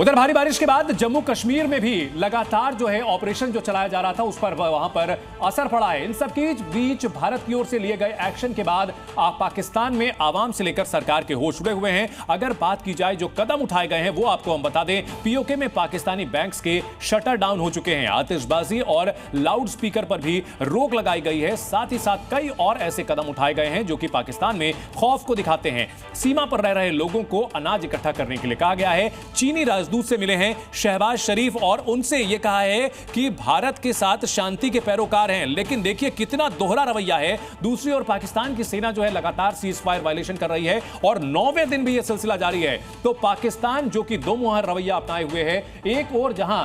उधर भारी बारिश के बाद जम्मू कश्मीर में भी लगातार जो है ऑपरेशन जो चलाया जा रहा था उस पर वहां पर असर पड़ा है। इन सब के बीच भारत की ओर से लिए गए एक्शन के बाद पाकिस्तान में आवाम से लेकर सरकार के होश उड़े हुए हैं। अगर बात की जाए जो कदम उठाए गए हैं वो आपको हम बता दें, पीओके में पाकिस्तानी बैंक्स के शटर डाउन हो चुके हैं, आतिशबाजी और लाउड स्पीकर पर भी रोक लगाई गई है। साथ ही साथ कई और ऐसे कदम उठाए गए हैं जो कि पाकिस्तान में खौफ को दिखाते हैं। सीमा पर रह रहे लोगों को अनाज इकट्ठा करने के लिए कहा गया है। चीनी राजदूत से मिले हैं शहबाज शरीफ और उनसे यह कहा है कि भारत के साथ शांति के पैरोकार हैं, लेकिन देखिए कितना दोहरा रवैया है। दूसरी ओर पाकिस्तान की सेना जो है लगातार सीज फायर वायलेशन कर रही है और 9वें दिन भी यह सिलसिला जारी है। तो पाकिस्तान जो कि दो मुहर रवैया अपनाए हुए है, एक ओर जहां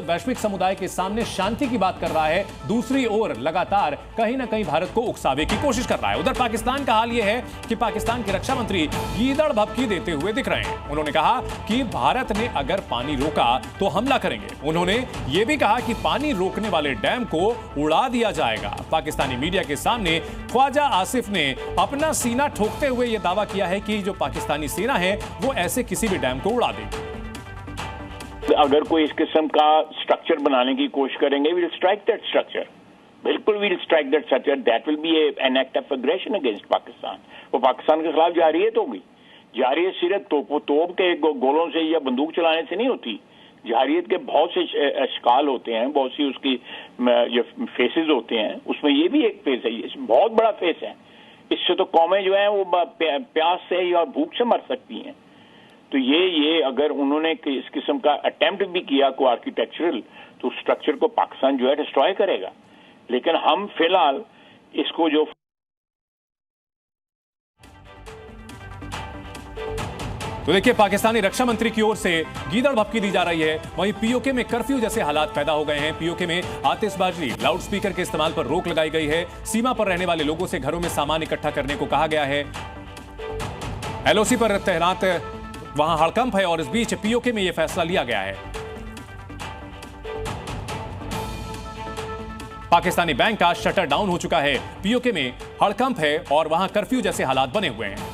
वैश्विक समुदाय के सामने शांति की बात कर रहा है, दूसरी ओर लगातार कहीं ना कहीं भारत को उकसावे की कोशिश कर रहा है। उधर पाकिस्तान का हाल यह है कि पाकिस्तान के रक्षा मंत्री गीदड़ भभकी देते हुए दिख रहे हैं। उन्होंने कहा कि भारत ने अगर पानी रोका तो हमला करेंगे। उन्होंने यह भी कहा कि पानी रोकने वाले डैम को उड़ा दिया जाएगा। पाकिस्तानी मीडिया के सामने ख्वाजा आसिफ ने अपना सीना ठोकते हुए यह दावा किया है कि जो पाकिस्तानी सेना है वो ऐसे किसी भी डैम को उड़ा देगी। अगर कोई इस किस्म का स्ट्रक्चर बनाने की कोशिश करेंगे, we will strike that structure. बिल्कुल we will strike that structure. That will be an act of aggression against Pakistan. वो पाकिस्तान के खिलाफ जारियत होगी। जारियत सिर्फ तोप के गोलों से या बंदूक चलाने से नहीं होती। जारियत के बहुत से अशकाल होते हैं, बहुत सी उसकी जो फेसेस होते हैं, उसमें ये भी एक फेस है, ये बहुत बड़ा फेस है। इससे तो कौमें जो हैं वो प्यास से या भूख से मर सकती हैं। तो ये अगर उन्होंने इस किस्म का अटेम्प्ट भी किया को आर्किटेक्चरल, तो स्ट्रक्चर को पाकिस्तान जो है डिस्ट्रॉय करेगा। लेकिन हम फिलहाल इसको जो तो देखिए पाकिस्तानी रक्षा मंत्री की ओर से गीदड़ भभकी दी जा रही है, वहीं पीओके में कर्फ्यू जैसे हालात पैदा हो गए हैं। पीओके में आतिशबाजी, लाउड स्पीकर के इस्तेमाल पर रोक लगाई गई है। सीमा पर रहने वाले लोगों से घरों में सामान इकट्ठा करने को कहा गया है। एलओसी पर तैनात वहां हड़कंप है और इस बीच पीओके में यह फैसला लिया गया है। पाकिस्तानी बैंक का शटर डाउन हो चुका है, पीओके में हड़कंप है और वहां कर्फ्यू जैसे हालात बने हुए हैं।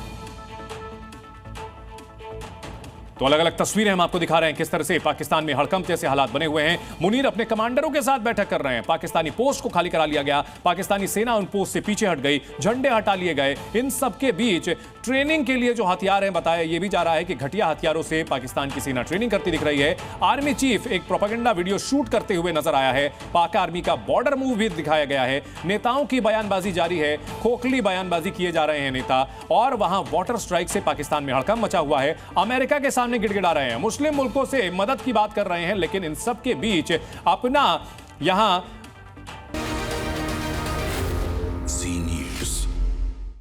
तो अलग अलग तस्वीरें हम आपको दिखा रहे हैं किस तरह से पाकिस्तान में हड़कंप जैसे हालात बने हुए हैं। मुनीर अपने कमांडरों के साथ बैठक कर रहे हैं। पाकिस्तानी पोस्ट को खाली करा लिया गया, पाकिस्तानी सेना उन पोस्ट से पीछे हट गई, झंडे हटा लिए गए। इन सब के बीच ट्रेनिंग के लिए जो हथियार हैं, बताया यह भी जा रहा है कि घटिया हथियारों से पाकिस्तान की सेना ट्रेनिंग करती दिख रही है। आर्मी चीफ एक प्रोपेगेंडा वीडियो शूट करते हुए नजर आया है। पाक आर्मी का बॉर्डर मूव भी दिखाया गया है। नेताओं की बयानबाजी जारी है, खोखली बयानबाजी किए जा रहे हैं नेता, और वहां वाटर स्ट्राइक से पाकिस्तान में हड़कंप मचा हुआ है। अमेरिका के सामने गिड़गिड़ा रहे हैं, मुस्लिम मुल्कों से मदद की बात कर रहे हैं, लेकिन इन सब के बीच अपना यहां